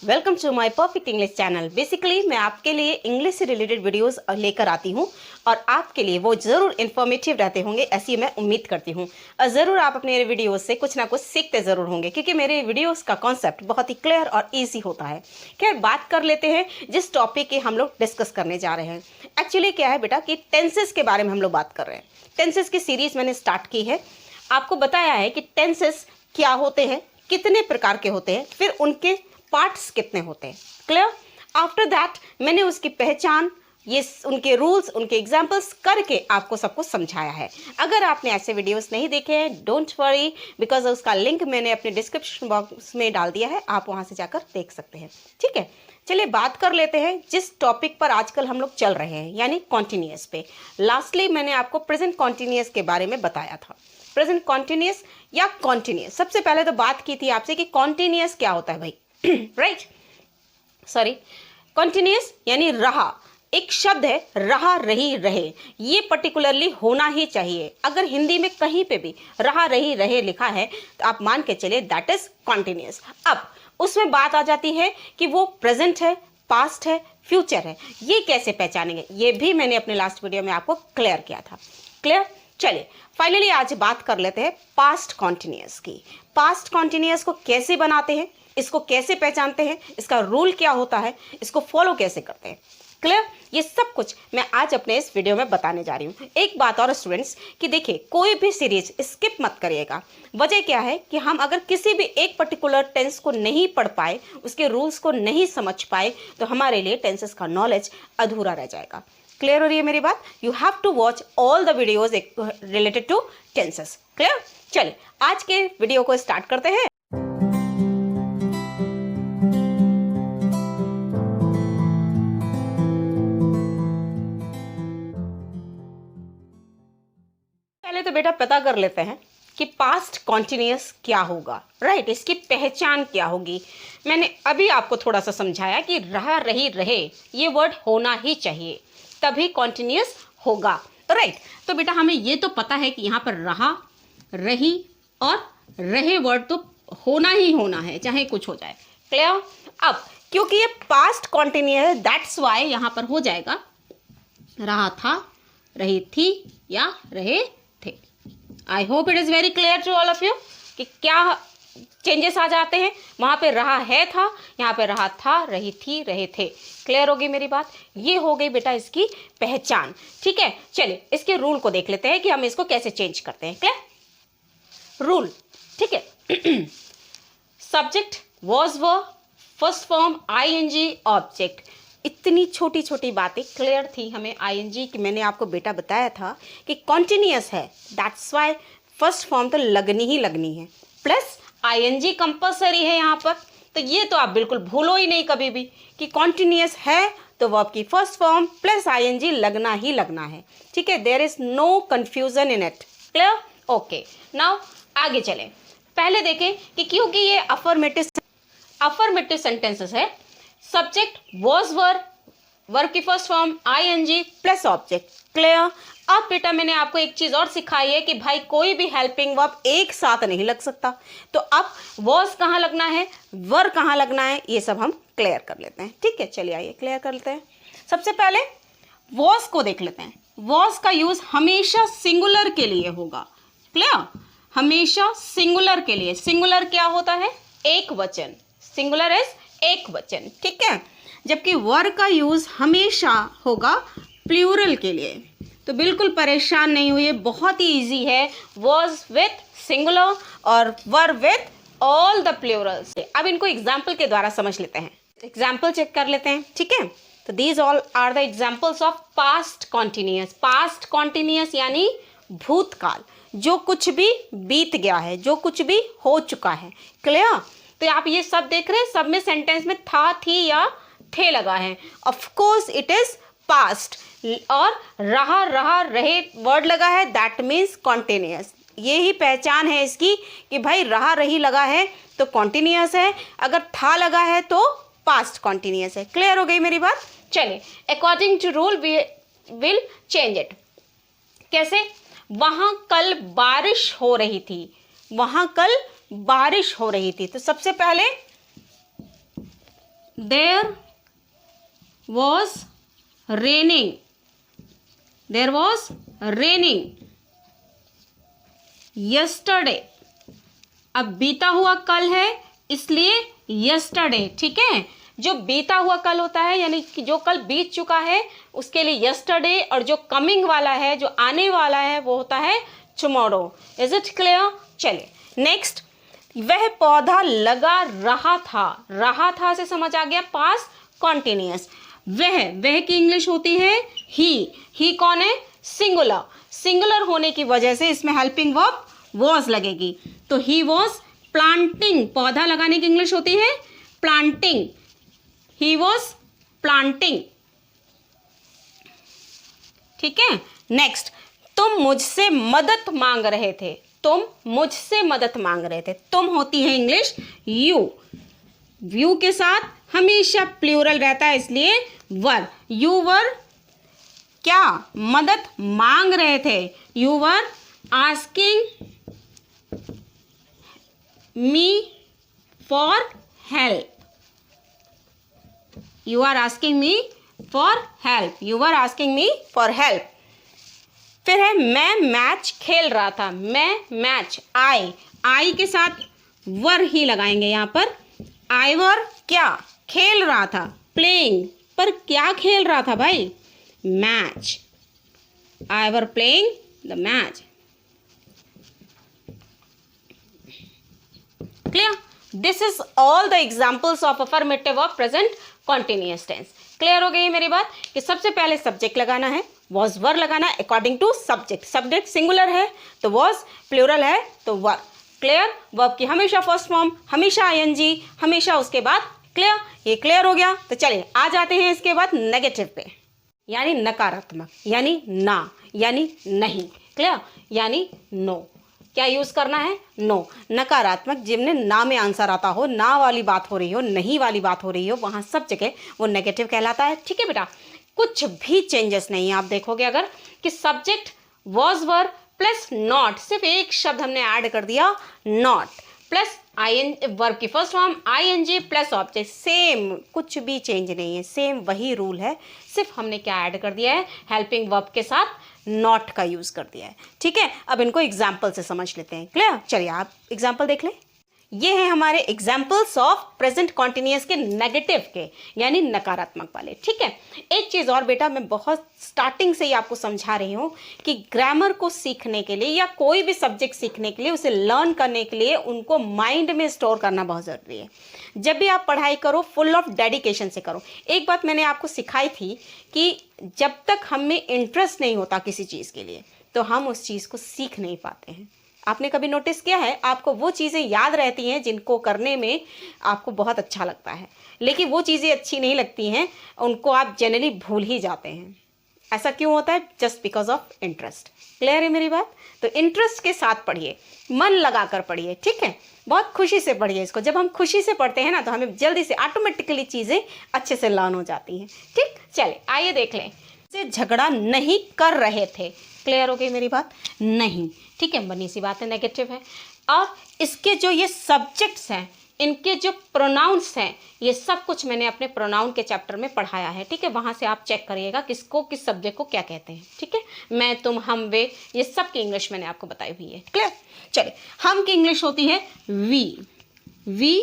Welcome to my perfect English channel. Basically मैं आपके लिए इंग्लिश से रिलेटेड वीडियोस लेकर आती हूं और आपके लिए वो ज़रूर इन्फॉर्मेटिव रहते होंगे, ऐसी मैं उम्मीद करती हूं। और ज़रूर आप अपने वीडियोस से कुछ ना कुछ सीखते ज़रूर होंगे, क्योंकि मेरे वीडियोस का कॉन्सेप्ट बहुत ही क्लियर और ईजी होता है। खैर, बात कर लेते हैं जिस टॉपिक की हम लोग डिस्कस करने जा रहे हैं। एक्चुअली क्या है बेटा कि टेंसेस के बारे में हम लोग बात कर रहे हैं। टेंसेस की सीरीज मैंने स्टार्ट की है। आपको बताया है कि टेंसेस क्या होते हैं, कितने प्रकार के होते हैं, फिर उनके पार्ट्स कितने होते हैं। क्लियर? आफ्टर दैट मैंने उसकी पहचान, ये उनके रूल्स, उनके एग्जांपल्स करके आपको सब कुछ समझाया है। अगर आपने ऐसे वीडियोस नहीं देखे हैं, डोंट वरी, बिकॉज उसका लिंक मैंने अपने डिस्क्रिप्शन बॉक्स में डाल दिया है, आप वहां से जाकर देख सकते हैं। ठीक है, चलिए बात कर लेते हैं जिस टॉपिक पर आजकल हम लोग चल रहे हैं, यानी कॉन्टिन्यूअस पे। लास्टली मैंने आपको प्रेजेंट कॉन्टिन्यूअस के बारे में बताया था। प्रेजेंट कॉन्टिन्यूअस या कॉन्टिन्यूअस, सबसे पहले तो बात की थी आपसे कि कॉन्टिन्यूअस क्या होता है भाई। राइट, सॉरी, कॉन्टिन्यूअस यानी रहा। एक शब्द है रहा, रही, रहे, ये पर्टिकुलरली होना ही चाहिए। अगर हिंदी में कहीं पे भी रहा, रही, रहे लिखा है तो आप मान के चलिए दैट इज कॉन्टिन्यूअस। अब उसमें बात आ जाती है कि वो प्रेजेंट है, पास्ट है, फ्यूचर है। ये कैसे पहचानेंगे, ये भी मैंने अपने लास्ट वीडियो में आपको क्लियर किया था। क्लियर? चलिए फाइनली आज बात कर लेते हैं पास्ट कॉन्टिन्यूअस की। पास्ट कॉन्टिन्यूअस को कैसे बनाते हैं, इसको कैसे पहचानते हैं, इसका रूल क्या होता है, इसको फॉलो कैसे करते हैं। क्लियर? ये सब कुछ मैं आज अपने इस वीडियो में बताने जा रही हूँ। एक बात और स्टूडेंट्स कि देखिए, कोई भी सीरीज स्किप मत करिएगा। वजह क्या है कि हम अगर किसी भी एक पर्टिकुलर टेंस को नहीं पढ़ पाए, उसके रूल्स को नहीं समझ पाए, तो हमारे लिए टेंसेस का नॉलेज अधूरा रह जाएगा। क्लियर हो रही है मेरी बात? You have to watch all the videos related to tenses. Clear? चलिए आज के वीडियो को स्टार्ट करते हैं। पहले तो बेटा पता कर लेते हैं कि पास्ट कॉन्टिन्यूअस क्या होगा। राइट, इसकी पहचान क्या होगी। मैंने अभी आपको थोड़ा सा समझाया कि रहा, रही, रहे ये वर्ड होना ही चाहिए, तभी कॉन्टिन्यूअस होगा। राइट, तो बेटा हमें ये तो पता है कि यहाँ पर रहा, रही और रहे वर्ड तो होना ही होना है, चाहे कुछ हो जाए। क्लियर? अब क्योंकि ये पास्ट कॉन्टिन्यूअस है, दैट्स वाई यहाँ पर हो जाएगा रहा था, रही थी या रहे थे। I hope it is very clear to all of you कि क्या चेंजेस आ जाते हैं। वहां पे रहा है था, यहाँ पे रहा था, रही थी, रहे थे। क्लियर होगी मेरी बात? ये हो गई बेटा इसकी पहचान। ठीक है, चलिए इसके रूल को देख लेते हैं कि हम इसको कैसे चेंज करते हैं। क्लियर? रूल, ठीक है। Subject was, were, first form ING, object. इतनी छोटी छोटी बातें क्लियर थी हमें आईएनजी की। मैंने आपको बेटा बताया था कि कॉन्टिन्यूअस है, दैट्स वाई फर्स्ट फॉर्म तो लगनी ही लगनी है, प्लस आईएनजी कंपलसरी है यहाँ पर। तो ये तो आप बिल्कुल भूलो ही नहीं कभी भी कि कॉन्टिन्यूअस है तो वर्ब की फर्स्ट फॉर्म प्लस आईएनजी लगना ही लगना है। ठीक है, there is no confusion in it. Clear? Okay, now आगे चलें। पहले देखें कि क्योंकि ये अफर्मेटिव सेंटेंसेस है, सब्जेक्ट वॉज, वर, वर्ब की first form ING plus object. Clear? अब बेटा मैंने आपको एक चीज और सिखाई है कि भाई कोई भी हेल्पिंग वर्ब एक साथ नहीं लग सकता। तो अब वॉज कहाँ लगना है, वर कहाँ लगना है, ये सब हम क्लियर कर लेते हैं। ठीक है, चलिए आइए क्लियर कर लेते हैं। सबसे पहले वॉज को देख लेते हैं। वॉज का यूज हमेशा सिंगुलर के लिए होगा। क्लियर? हमेशा सिंगुलर के लिए। सिंगुलर क्या होता है? एक वचन। सिंगुलर इज एक वचन। ठीक है, जबकि वर का यूज हमेशा होगा प्लूरल के लिए। तो बिल्कुल परेशान नहीं हुई, बहुत ही इजी है। वॉज विथ सिंगुलर और वर विथ ऑल द प्लूरल्स। अब इनको एग्जाम्पल के द्वारा समझ लेते हैं। एग्जाम्पल चेक कर लेते हैं। ठीक है, तो these all are the examples of past continuous. Past continuous यानी भूतकाल, जो कुछ भी बीत गया है, जो कुछ भी हो चुका है। क्लियर? तो आप ये सब देख रहे हैं, सब में सेंटेंस में था, थी या थे लगा है। Of course it is past. और रहा, रहा, रहे वर्ड लगा है, दैट मीन्स कॉन्टिन्यूअस। ये ही पहचान है इसकी कि भाई रहा, रही लगा है तो कॉन्टिन्यूअस है, अगर था लगा है तो पास्ट कॉन्टिन्यूअस है। क्लियर हो गई मेरी बात? चलिए, according to rule we will change it. कैसे? वहां कल बारिश हो रही थी, वहां कल बारिश हो रही थी। तो सबसे पहले there was raining, there was raining yesterday. अब बीता हुआ कल है इसलिए यस्टरडे, ठीक है। जो बीता हुआ कल होता है यानी कि जो कल बीत चुका है उसके लिए यस्टरडे, और जो कमिंग वाला है, जो आने वाला है, वो होता है टुमारो। Is it clear? चलिए नेक्स्ट, वह पौधा लगा रहा था से समझ आ गया, पास्ट कॉन्टिन्यूअस। वह की इंग्लिश होती है ही कौन है? सिंगुलर। सिंगुलर होने की वजह से इसमें हेल्पिंग वर्ब वॉज लगेगी, तो ही वॉज प्लांटिंग। पौधा लगाने की इंग्लिश होती है प्लांटिंग, ही वॉज प्लांटिंग, ठीक है। नेक्स्ट, तुम मुझसे मदद मांग रहे थे, तुम मुझसे मदद मांग रहे थे। तुम होती है इंग्लिश यू के साथ हमेशा प्लूरल रहता है इसलिए वर। यू वर क्या? मदद मांग रहे थे। You were asking me for help, you are asking me for help, you are asking me for help. फिर है मैं मैच खेल रहा था, मैं मैच, आई के साथ वर ही लगाएंगे यहाँ पर। आई वर क्या? खेल रहा था, प्लेइंग, पर क्या खेल रहा था भाई? Match. I were playing the match. Clear? This is all the examples of affirmative of present continuous tense. Clear हो गई मेरी बात कि सबसे पहले सब्जेक्ट लगाना है, वॉज वर लगाना है according to subject. Subject singular है तो वॉज, प्लूरल है तो वर। क्लियर? वर्ब की हमेशा फर्स्ट फॉर्म, हमेशा आईएनजी, हमेशा उसके बाद। क्लियर? ये क्लियर हो गया। तो चलिए आ जाते हैं इसके बाद नेगेटिव पे, यानी नकारात्मक, यानी ना, यानी नहीं। क्लियर? यानी नो। क्या यूज करना है? नो। नकारात्मक जिनमें ना में आंसर आता हो, ना वाली बात हो रही हो, नहीं वाली बात हो रही हो, वहां सब जगह वो नेगेटिव कहलाता है। ठीक है बेटा, कुछ भी चेंजेस नहीं है। आप देखोगे अगर कि subject was were plus not, सिर्फ एक शब्द हमने ऐड कर दिया नॉट, प्लस आई वर्ब की first form ING plus object, same, कुछ भी चेंज नहीं है, सेम वही रूल है। सिर्फ हमने क्या ऐड कर दिया है? हेल्पिंग वर्ब के साथ नॉट का यूज कर दिया है। ठीक है, अब इनको एग्जाम्पल से समझ लेते हैं। क्लियर? चलिए आप एग्जाम्पल देख लें। ये हैं हमारे एग्जाम्पल्स ऑफ प्रेजेंट कॉन्टिन्यूअस के नेगेटिव के, यानी नकारात्मक वाले। ठीक है, एक चीज़ और बेटा, मैं बहुत स्टार्टिंग से ही आपको समझा रही हूँ कि ग्रामर को सीखने के लिए या कोई भी सब्जेक्ट सीखने के लिए, उसे लर्न करने के लिए उनको माइंड में स्टोर करना बहुत ज़रूरी है। जब भी आप पढ़ाई करो फुल ऑफ डेडिकेशन से करो। एक बात मैंने आपको सिखाई थी कि जब तक हमें इंटरेस्ट नहीं होता किसी चीज़ के लिए तो हम उस चीज़ को सीख नहीं पाते हैं। आपने कभी नोटिस किया है? आपको वो चीज़ें याद रहती हैं जिनको करने में आपको बहुत अच्छा लगता है, लेकिन वो चीज़ें अच्छी नहीं लगती हैं, उनको आप जनरली भूल ही जाते हैं। ऐसा क्यों होता है? Just because of interest. Clear है मेरी बात? तो इंटरेस्ट के साथ पढ़िए, मन लगा कर पढ़िए। ठीक है, बहुत खुशी से पढ़िए इसको। जब हम खुशी से पढ़ते हैं ना तो हमें जल्दी से ऑटोमेटिकली चीज़ें अच्छे से लर्न हो जाती हैं। ठीक, चलिए आइए देख लें। से झगड़ा नहीं कर रहे थे। क्लियर हो गई मेरी बात? नहीं। ठीक है, बनी सी बात है, नेगेटिव है। और इसके जो ये सब्जेक्ट्स हैं, इनके जो प्रोनाउंस हैं, ये सब कुछ मैंने अपने प्रोनाउन के चैप्टर में पढ़ाया है। ठीक है, वहाँ से आप चेक करिएगा किसको किस सब्जेक्ट को क्या कहते हैं। ठीक है, मैं तुम हम वे, ये सब की इंग्लिश मैंने आपको बताई हुई है। क्लियर? चलिए, हम की इंग्लिश होती है वी। वी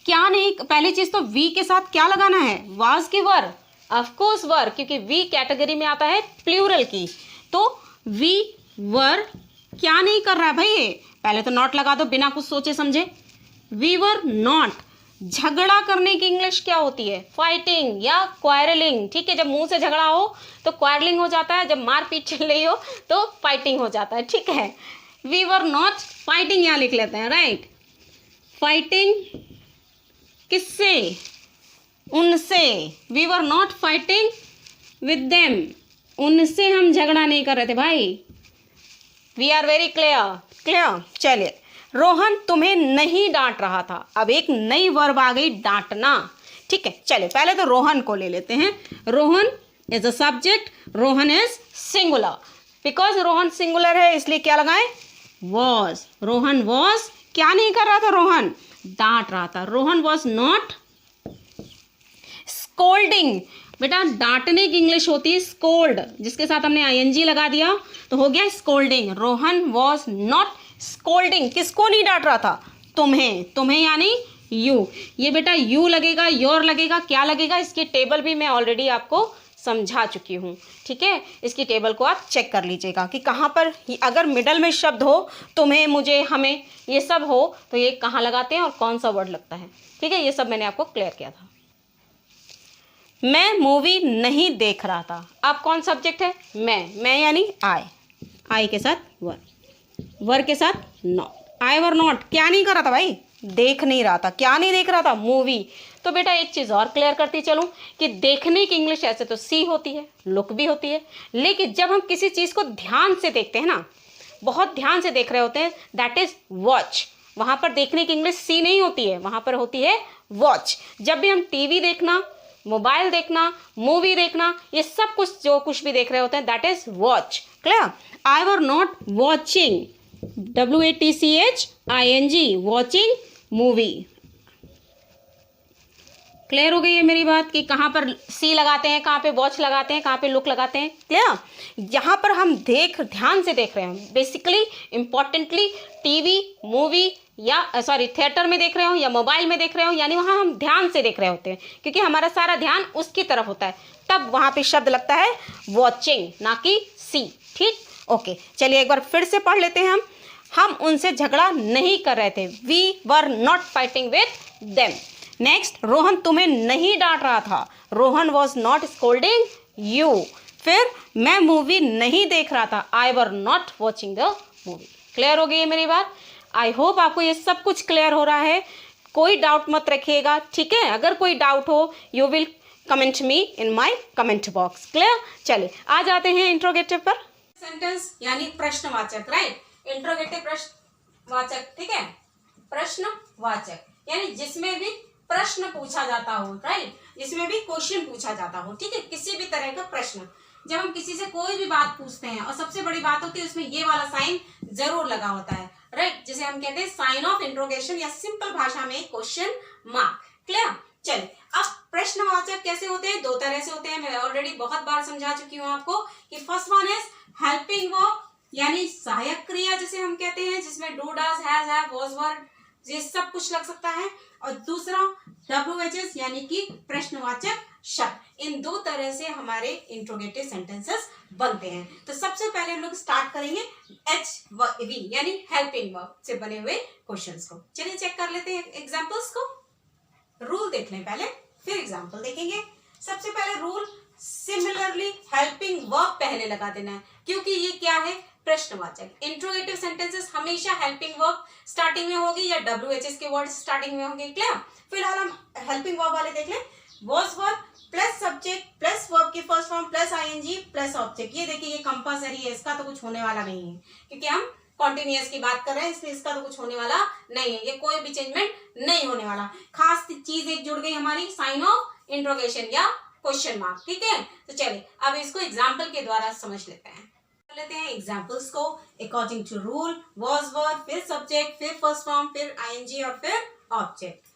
क्या नहीं, पहली चीज़ तो वी के साथ क्या लगाना है? वाज की वर, ऑफकोर्स वर, क्योंकि वी कैटेगरी में आता है प्लूरल की। तो वी वर क्या नहीं कर रहा है भाई? ये पहले तो नॉट लगा दो बिना कुछ सोचे समझे। We were not. झगड़ा करने की इंग्लिश क्या होती है? फाइटिंग या क्वारलिंग। ठीक है, जब मुंह से झगड़ा हो तो क्वारलिंग हो जाता है, जब मारपीट चल रही हो तो फाइटिंग हो जाता है। ठीक है, वी वर नॉट फाइटिंग यहाँ लिख लेते हैं, राइट। फाइटिंग किससे? उनसे। We were not fighting with them. उनसे हम झगड़ा नहीं कर रहे थे भाई। We are very clear. Clear? चलिए, रोहन तुम्हें नहीं डांट रहा था। अब एक नई वर्ब आ गई, डांटना। ठीक है, चलिए पहले तो रोहन को ले लेते हैं। Rohan is a subject, Rohan is singular. Because Rohan singular है इसलिए क्या लगाए? वॉज। रोहन वॉज क्या नहीं कर रहा था? रोहन डांट रहा था। Rohan was not scolding. बेटा डांटने की इंग्लिश होती है स्कोल्ड, जिसके साथ हमने आईएनजी लगा दिया तो हो गया scolding. Rohan was not scolding, किसको नहीं डांट रहा था? तुम्हें, तुम्हें यानी यू। ये बेटा यू लगेगा, योर लगेगा, क्या लगेगा? इसकी टेबल भी मैं ऑलरेडी आपको समझा चुकी हूँ, ठीक है। इसकी टेबल को आप चेक कर लीजिएगा कि कहाँ पर अगर मिडल में शब्द हो, तुम्हें, मुझे, हमें, ये सब हो तो ये कहाँ लगाते हैं और कौन सा वर्ड लगता है, ठीक है। ये सब मैंने आपको क्लियर किया था। मैं मूवी नहीं देख रहा था। अब कौन सब्जेक्ट है? मैं यानी आई के साथ वर के साथ नॉट। आई वर नॉट, क्या नहीं कर रहा था भाई? देख नहीं रहा था। क्या नहीं देख रहा था? मूवी। तो बेटा एक चीज़ और क्लियर करती चलूँ कि देखने की इंग्लिश ऐसे तो सी होती है, लुक भी होती है, लेकिन जब हम किसी चीज़ को ध्यान से देखते हैं ना, बहुत ध्यान से देख रहे होते हैं, दैट इज वॉच। वहाँ पर देखने की इंग्लिश सी नहीं होती है, वहाँ पर होती है वॉच। जब भी हम टीवी देखना, मोबाइल देखना, मूवी देखना, ये सब कुछ जो कुछ भी देख रहे होते हैं, that is watch. Clear? I were not watching, WATCHING, watching movie. Clear हो गई है मेरी बात कि कहाँ पर सी लगाते हैं, कहाँ पे वॉच लगाते हैं, कहाँ पे लुक लगाते हैं? क्लियर? यहाँ पर हम ध्यान से देख रहे हैं, बेसिकली इंपॉर्टेंटली टीवी, मूवी या थिएटर में देख रहे हो या मोबाइल में देख रहे हो, यानी वहाँ हम ध्यान से देख रहे होते हैं, क्योंकि हमारा सारा ध्यान उसकी तरफ होता है, तब वहाँ पे शब्द लगता है वॉचिंग, ना कि सी। ठीक, ओके। चलिए एक बार फिर से पढ़ लेते हैं। हम उनसे झगड़ा नहीं कर रहे थे, we were not fighting with them. Next, Rohan तुम्हें नहीं डांट रहा था, Rohan was not scolding you. फिर मैं मूवी नहीं देख रहा था, I were not watching the movie. Clear हो गई है मेरी बात? आई होप आपको ये सब कुछ क्लियर हो रहा है, कोई डाउट मत रखिएगा, ठीक है। अगर कोई डाउट हो you will comment me in my comment box. Clear? चलिए आ जाते हैं इंट्रोगेटिव पर। सेंटेंस यानी प्रश्नवाचक, राइट। इंट्रोगेटिव प्रश्नवाचक, ठीक है। प्रश्नवाचक यानी जिसमें भी प्रश्न पूछा जाता हो, राइट, जिसमें भी क्वेश्चन पूछा जाता हो, ठीक है, किसी भी तरह का प्रश्न। जब हम किसी से कोई भी बात पूछते हैं और सबसे बड़ी बात होती है उसमें ये वाला साइन जरूर लगा होता है, राइट, जिसे हम कहते हैं साइन ऑफ इंट्रोगेशन या सिंपल भाषा में क्वेश्चन मार्क। क्लियर? चलिए, अब प्रश्नवाचक कैसे होते हैं? दो तरह से होते हैं, मैं ऑलरेडी बहुत बार समझा चुकी हूँ आपको कि first one is helping verb यानी सहायक क्रिया जिसे हम कहते हैं, जिसमें do, does, has, have, was, were, ये सब कुछ लग सकता है। और दूसरा WHS यानी कि प्रश्नवाचक शब्द। इन दो तरह से हमारे इंट्रोगेटिव सेंटेंसेस बनते हैं। तो सबसे पहले हम लोग स्टार्ट करेंगे HV यानी हेल्पिंग वर्ब से बने हुए क्वेश्चंस को। चलिए चेक कर लेते हैं एग्जांपल्स को। रूल देख लें पहले, फिर एग्जांपल देखेंगे। सबसे पहले रूल, सिमिलरली हेल्पिंग वर्ब पहले लगा देना है, क्योंकि ये क्या है? प्रश्नवाचक। इंट्रोगेटिव सेंटेंसेस हमेशा हेल्पिंग वर्ब स्टार्टिंग में होगी या WHS के वर्ड स्टार्टिंग में होंगे। क्लियर? फिलहाल हम हेल्पिंग वर्ब वाले देख लें। Was verb plus subject plus verb की first form plus ING plus object. ये देखिए ये कंपल्सरी है, इसका तो कुछ होने वाला नहीं है, क्योंकि हम कॉन्टिन्यूअस की बात कर रहे हैं, इसलिए इसका तो कुछ होने वाला नहीं है, ये कोई भी चेंजमेंट नहीं होने वाला। खास चीज एक जुड़ गई हमारी, साइन ऑफ इंट्रोगेशन या क्वेश्चन मार्क। ठीक है, तो चलिए अब इसको एग्जाम्पल के द्वारा समझ लेते हैं। लेते हैं एग्जाम्पल्स को according to rule. Was verb, फिर सब्जेक्ट, फिर फर्स्ट फॉर्म, फिर ING और फिर ऑब्जेक्ट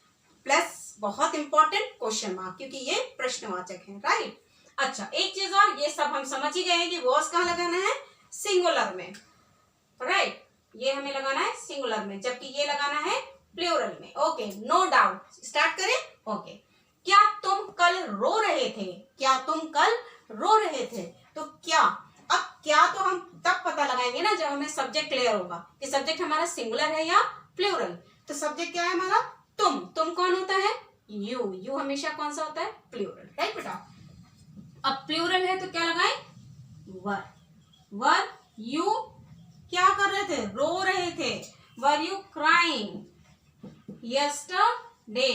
प्लस बहुत इंपॉर्टेंट क्वेश्चन मार्क, क्योंकि ये प्रश्नवाचक है, राइट। अच्छा, एक चीज और, ये सब हम समझ ही गए हैं कि वॉज कहाँ लगाना है? सिंगुलर में, राइट। ये हमें लगाना है सिंगुलर में, जबकि ये लगाना है प्लूरल में। Okay, no doubt. स्टार्ट करें? ओके। क्या तुम कल रो रहे थे? क्या तुम कल रो रहे थे? तो क्या, अब क्या तो हम तब पता लगाएंगे ना जब हमें सब्जेक्ट क्लियर होगा कि सब्जेक्ट हमारा सिंगुलर है या प्लूरल। तो सब्जेक्ट क्या है हमारा? तुम कौन होता है? यू हमेशा कौन सा होता है? प्लूरल, राइट बेटा। अब प्लूरल है तो क्या लगाए? वर यू क्या कर रहे थे? रो रहे थे। Were you crying yesterday?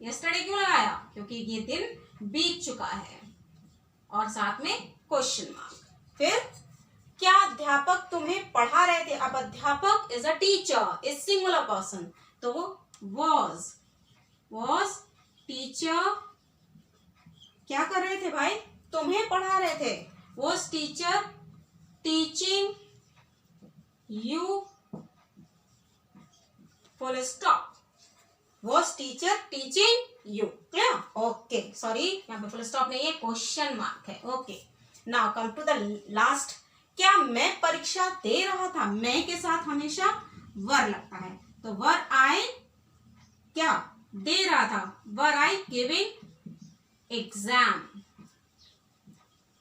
Yesterday क्यों लगाया? क्योंकि ये दिन बीत चुका है, और साथ में क्वेश्चन मार्क। फिर क्या अध्यापक तुम्हें पढ़ा रहे थे? अब अध्यापक is a teacher, is singular person, तो वॉज टीचर क्या कर रहे थे भाई? तुम्हें पढ़ा रहे थे। Was teacher teaching you, full stop. Was teacher teaching you. Clear? Okay, sorry यहाँ पे फुल स्टॉप नहीं है, क्वेश्चन मार्क है। Okay, now come to the last. क्या मैं परीक्षा दे रहा था? मैं के साथ हमेशा वर लगता है, तो वर आई क्या दे रहा था, were I giving exam.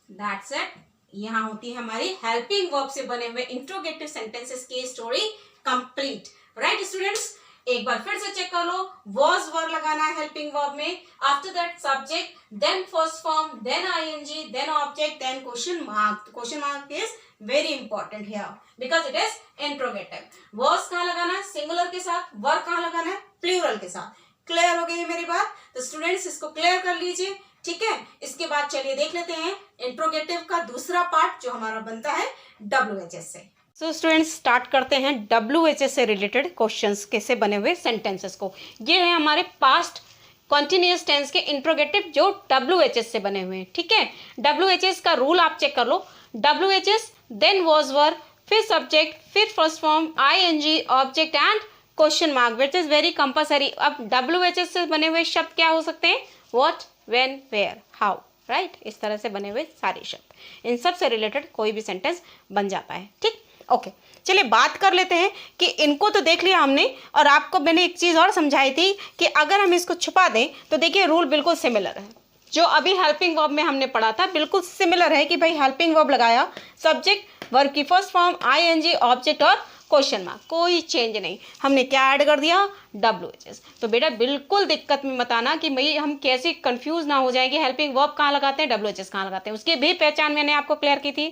That's it. यहां होती है हमारी हेल्पिंग वर्ब से बने हुए इंट्रोगेटिव सेंटेंसेस की स्टोरी कंप्लीट। राइट स्टूडेंट्स, एक बार फिर से चेक कर लो। वॉज वर्ब लगाना है हेल्पिंग वर्ब में, after that subject, then first form, then ING, then object, then question mark. Question mark is very important here because it is interrogative. Was कहां लगाना है? सिंगुलर के साथ। वर्ब कहां लगाना है? प्लूरल के साथ। क्लियर हो गई है मेरी बात? तो स्टूडेंट्स इसको क्लियर कर लीजिए, ठीक है। इसके बाद चलिए देख लेते हैं इंट्रोगेटिव का दूसरा पार्ट जो हमारा बनता है WHS से। सो स्टूडेंट्स स्टार्ट करते हैं WHS से रिलेटेड क्वेश्चंस कैसे बने हुए सेंटेंसेस को। ये है हमारे पास्ट कॉन्टिन्यूअस टेंस के इंट्रोगेटिव जो WHS से बने हुए हैं, ठीक है। WHS का रूल आप चेक कर लो। WHS देन वॉज वर्ब, फिर सब्जेक्ट, फिर first form, ING, object and question mark, which is very compulsory. अब WHS से बने हुए शब्द क्या हो सकते हैं? What, when, where, how, right. इस तरह से बने हुए सारे शब्द, इन सब से रिलेटेड कोई भी सेंटेंस बन जाता है, ठीक। ओके, चलिए बात कर लेते हैं कि इनको तो देख लिया हमने, और आपको मैंने एक चीज़ और समझाई थी कि अगर हम इसको छुपा दें तो देखिए रूल बिल्कुल सिमिलर है। जो अभी हेल्पिंग वर्ब में हमने पढ़ा था बिल्कुल सिमिलर है कि भाई हेल्पिंग वर्ब लगाया, सब्जेक्ट, वर्ब की फर्स्ट फॉर्म, ING, ऑब्जेक्ट और क्वेश्चन मार्क, कोई चेंज नहीं। हमने क्या ऐड कर दिया? WHS। तो बेटा बिल्कुल दिक्कत में मत आना कि भाई हम कैसे कंफ्यूज ना हो जाए कि हेल्पिंग वर्ब कहाँ लगाते हैं, WHS कहाँ लगाते हैं। उसकी भी पहचान मैंने आपको क्लियर की थी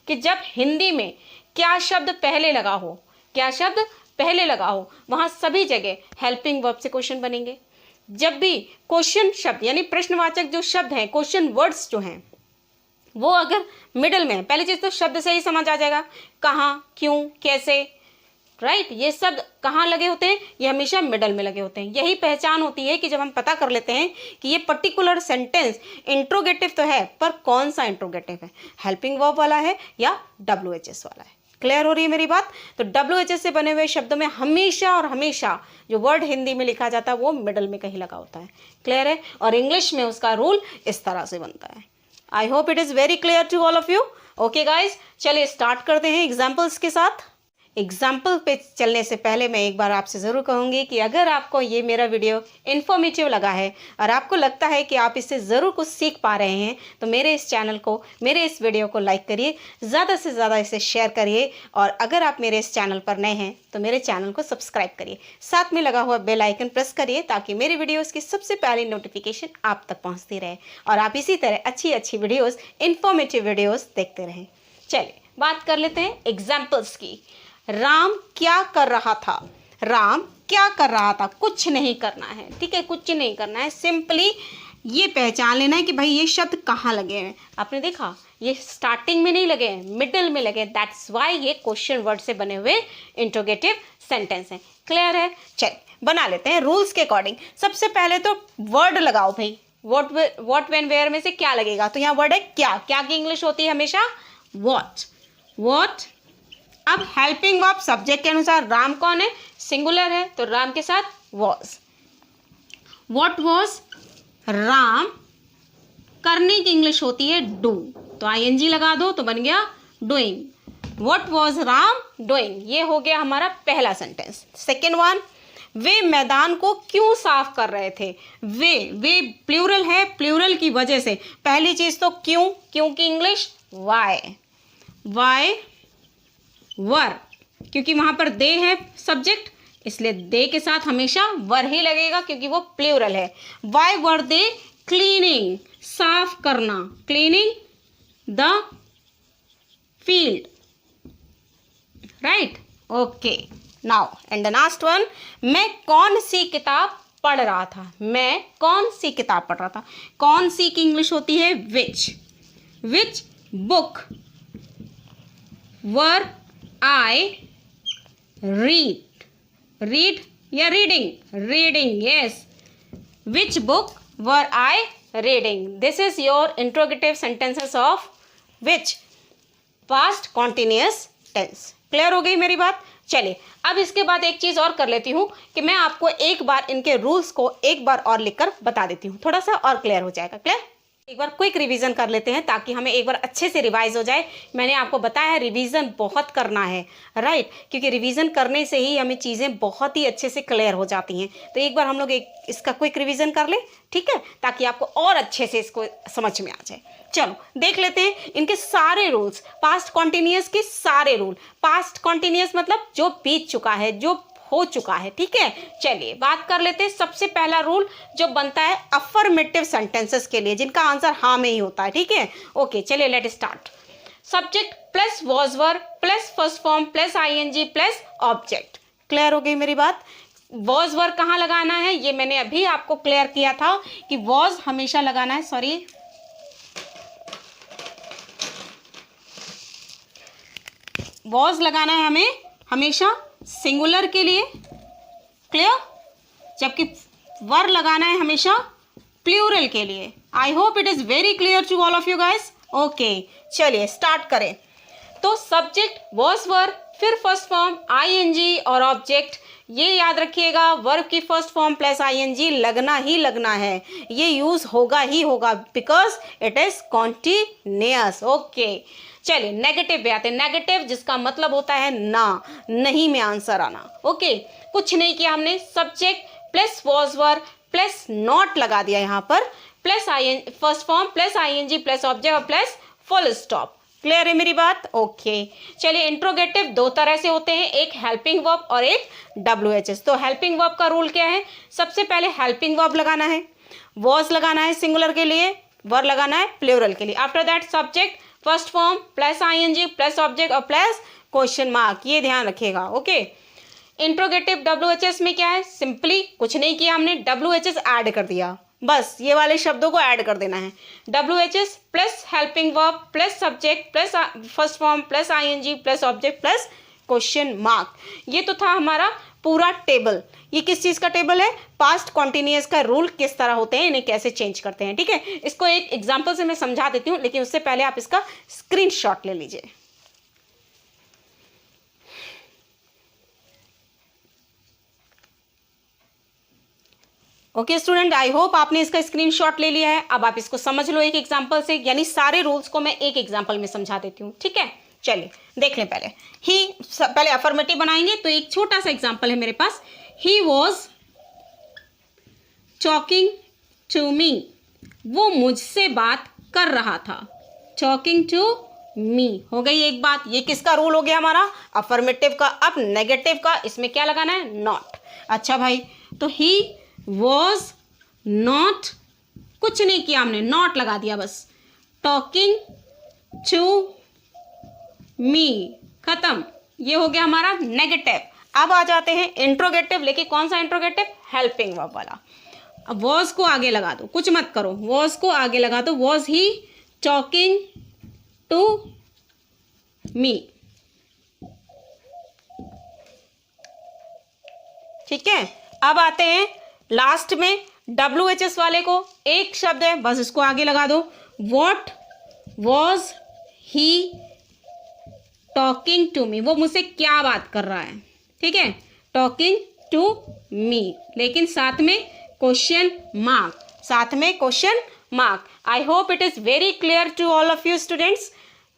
कि जब हिंदी में क्या शब्द पहले लगा हो, क्या शब्द पहले लगा हो, वहाँ सभी जगह हेल्पिंग वर्ब से क्वेश्चन बनेंगे। जब भी क्वेश्चन शब्द यानी प्रश्नवाचक जो शब्द हैं, क्वेश्चन वर्ड्स जो हैं, वो अगर मिडल में है, पहली चीज़ तो शब्द से ही समझ आ जाएगा कहाँ, क्यों, कैसे, राइट। ये शब्द कहाँ लगे होते हैं? ये हमेशा मिडल में लगे होते हैं। यही पहचान होती है कि जब हम पता कर लेते हैं कि ये पर्टिकुलर सेंटेंस इंट्रोगेटिव तो है, पर कौन सा इंट्रोगेटिव है, हेल्पिंग वर्ब वाला है या WHS वाला है। क्लियर हो रही है मेरी बात? तो WHS से बने हुए शब्दों में हमेशा और हमेशा जो वर्ड हिंदी में लिखा जाता है वो मिडल में कहीं लगा होता है। क्लियर है? और इंग्लिश में उसका रूल इस तरह से बनता है। I hope it is very clear to all of you. Okay guys, चलिए स्टार्ट करते हैं एग्जाम्पल्स के साथ। एग्जाम्पल पे चलने से पहले मैं एक बार आपसे ज़रूर कहूँगी कि अगर आपको ये मेरा वीडियो इन्फॉर्मेटिव लगा है और आपको लगता है कि आप इससे ज़रूर कुछ सीख पा रहे हैं, तो मेरे इस चैनल को, मेरे इस वीडियो को लाइक करिए, ज़्यादा से ज़्यादा इसे शेयर करिए, और अगर आप मेरे इस चैनल पर नए हैं तो मेरे चैनल को सब्सक्राइब करिए, साथ में लगा हुआ बेल आइकन प्रेस करिए ताकि मेरी वीडियोज़ की सबसे पहली नोटिफिकेशन आप तक पहुँचती रहे और आप इसी तरह अच्छी अच्छी वीडियोज़, इन्फॉर्मेटिव वीडियोज़ देखते रहें। चलिए बात कर लेते हैं एग्जाम्पल्स की। राम क्या कर रहा था? राम क्या कर रहा था? कुछ नहीं करना है, ठीक है, कुछ नहीं करना है। सिंपली ये पहचान लेना है कि भाई ये शब्द कहाँ लगे हैं। आपने देखा ये स्टार्टिंग में नहीं लगे हैं, मिडल में लगे। दैट्स वाई ये क्वेश्चन वर्ड से बने हुए इंट्रोगेटिव सेंटेंस हैं। क्लियर है? चलिए बना लेते हैं रूल्स के अकॉर्डिंग। सबसे पहले तो वर्ड लगाओ भाई। व्हाट, व्हेन, वेयर में से क्या लगेगा? तो यहाँ वर्ड है क्या। क्या की इंग्लिश होती है हमेशा व्हाट। अब हेल्पिंग वर्ब सब्जेक्ट के अनुसार राम कौन है? सिंगुलर है, तो राम के साथ वॉज। व्हाट वॉज राम, करने की इंग्लिश होती है डू, तो ING लगा दो तो बन गया doing. What was Ram doing, ये हो गया हमारा पहला सेंटेंस। सेकेंड वन, वे मैदान को क्यों साफ कर रहे थे? वे प्लूरल है, प्लूरल की वजह से। पहली चीज तो क्यों की इंग्लिश वाई वर, क्योंकि वहां पर दे है सब्जेक्ट, इसलिए दे के साथ हमेशा वर ही लगेगा क्योंकि वो प्लूरल है। वाई वर दे क्लीनिंग, साफ करना, cleaning the field, right. Okay, now and the last one, मैं कौन सी किताब पढ़ रहा था? मैं कौन सी किताब पढ़ रहा था? कौन सी की इंग्लिश होती है which book were I read या reading, yes. Which book were I reading? This is your interrogative sentences of which past continuous tense. Clear हो गई मेरी बात? चलिए अब इसके बाद एक चीज़ और कर लेती हूँ कि मैं आपको एक बार इनके रूल्स को एक बार और लिखकर बता देती हूँ, थोड़ा सा और क्लियर हो जाएगा। क्लियर? एक बार क्विक रिवीजन कर लेते हैं ताकि हमें एक बार अच्छे से रिवाइज हो जाए। मैंने आपको बताया है रिवीजन बहुत करना है, राइट, क्योंकि रिवीजन करने से ही हमें चीज़ें बहुत ही अच्छे से क्लियर हो जाती हैं। तो एक बार हम लोग इसका क्विक रिवीजन कर ले, ठीक है, ताकि आपको और अच्छे से इसको समझ में आ जाए। चलो देख लेते हैं इनके सारे रूल्स, पास्ट कॉन्टिन्यूअस के सारे रूल। पास्ट कॉन्टिन्यूअस मतलब जो बीत चुका है, जो हो चुका है, ठीक है। चलिए बात कर लेते हैं। सबसे पहला रूल जो बनता है अफर्मेटिव सेंटेंसेस के लिए, जिनका आंसर हाँ में ही होता है, ठीक है। ओके चलिए let start. Subject plus was were plus first form plus ING plus object. Clear हो गई मेरी बात? वॉज वर कहाँ लगाना है ये मैंने अभी आपको क्लियर किया था कि वॉज हमेशा लगाना है, सॉरी वॉज लगाना है हमें हमेशा सिंगुलर के लिए, क्लियर, जबकि वर लगाना है हमेशा प्लूरल के लिए। I hope it is very clear to all of you guys. Okay चलिए स्टार्ट करें। तो सब्जेक्ट वॉज वर, फिर फर्स्ट फॉर्म आईएनजी और ऑब्जेक्ट। ये याद रखिएगा, वर्ब की फर्स्ट फॉर्म प्लस आईएनजी लगना ही लगना है, ये यूज होगा ही होगा because it is continuous. Okay चलिए नेगेटिव पे आते हैं। नेगेटिव जिसका मतलब होता है ना, नहीं में आंसर आना। ओके कुछ नहीं किया हमने, subject plus was were plus not लगा दिया यहाँ पर, plus first form plus ING plus object और प्लस फुल स्टॉप। क्लियर है मेरी बात? ओके चलिए इंट्रोगेटिव दो तरह से होते हैं, एक हेल्पिंग वर्ब और एक WHS। तो हेल्पिंग वर्ब का रूल क्या है? सबसे पहले हेल्पिंग वर्ब लगाना है, वॉज लगाना है सिंगुलर के लिए, वर लगाना है प्लूरल के लिए। After that subject first form plus ING plus object और प्लस क्वेश्चन मार्क, ये ध्यान रखिएगा। ओके इंट्रोगेटिव WHS में क्या है? सिंपली कुछ नहीं किया हमने, WHS ऐड कर दिया, बस ये वाले शब्दों को ऐड कर देना है। WHS plus helping verb plus subject plus first form plus ING plus object plus question mark. ये तो था हमारा पूरा टेबल। ये किस चीज़ का टेबल है? पास्ट कॉन्टिन्यूअस का रूल किस तरह होते हैं, इन्हें कैसे चेंज करते हैं, ठीक है। इसको एक एग्जांपल से मैं समझा देती हूँ, लेकिन उससे पहले आप इसका स्क्रीनशॉट ले लीजिए। ओके स्टूडेंट, आई होप आपने इसका स्क्रीनशॉट ले लिया है। अब आप इसको समझ लो एक एग्जांपल से, यानी सारे रूल्स को मैं एक एग्जांपल में समझा देती हूँ, ठीक है। चलिए देख लें पहले। पहले अफर्मेटिव बनाएंगे, तो एक छोटा सा एग्जांपल है मेरे पास। He was talking to me, वो मुझसे बात कर रहा था। टॉकिंग टू मी हो गई एक बात। ये किसका रूल हो गया हमारा? अफर्मेटिव का। अब नेगेटिव का, इसमें क्या लगाना है? नॉट। अच्छा भाई, तो ही वॉज नॉट, कुछ नहीं किया हमने, नॉट लगा दिया बस। टॉकिंग टू मी, खत्म। ये हो गया हमारा नेगेटिव। अब आ जाते हैं इंट्रोगेटिव लेके। कौन सा इंट्रोगेटिव? हेल्पिंग वर्ब वाला। अब वॉज को आगे लगा दो, कुछ मत करो, वॉज को आगे लगा दो। Was he talking to me, ठीक है। अब आते हैं लास्ट में WHS वाले को, एक शब्द है बस इसको आगे लगा दो। What was he talking to me, वो मुझसे क्या बात कर रहा है, ठीक है। टॉकिंग टू मी, लेकिन साथ में क्वेश्चन मार्क, साथ में question mark. I hope it is very clear to all of you students.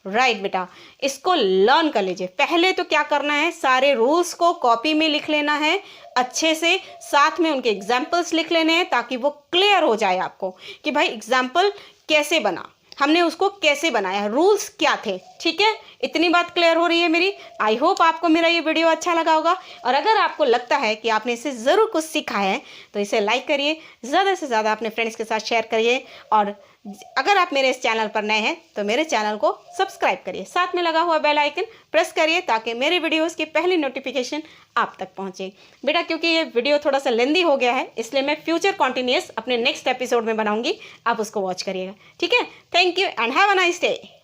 Right बेटा, इसको लर्न कर लीजिए। पहले तो क्या करना है, सारे रूल्स को कॉपी में लिख लेना है अच्छे से, साथ में उनके एग्जाम्पल्स लिख लेने हैं, ताकि वो क्लियर हो जाए आपको कि भाई एग्जाम्पल कैसे बना, हमने उसको कैसे बनाया, रूल्स क्या थे, ठीक है। इतनी बात क्लियर हो रही है मेरी। आई होप आपको मेरा ये वीडियो अच्छा लगा होगा, और अगर आपको लगता है कि आपने इससे ज़रूर कुछ सीखा है तो इसे लाइक करिए, ज़्यादा से ज़्यादा अपने फ्रेंड्स के साथ शेयर करिए, और अगर आप मेरे इस चैनल पर नए हैं तो मेरे चैनल को सब्सक्राइब करिए, साथ में लगा हुआ बेल आइकन प्रेस करिए, ताकि मेरे वीडियोस की पहली नोटिफिकेशन आप तक पहुंचे। बेटा क्योंकि ये वीडियो थोड़ा सा लेंदी हो गया है, इसलिए मैं फ्यूचर कॉन्टिन्यूअस अपने नेक्स्ट एपिसोड में बनाऊंगी, आप उसको वॉच करिएगा, ठीक है। Thank you and have a nice day.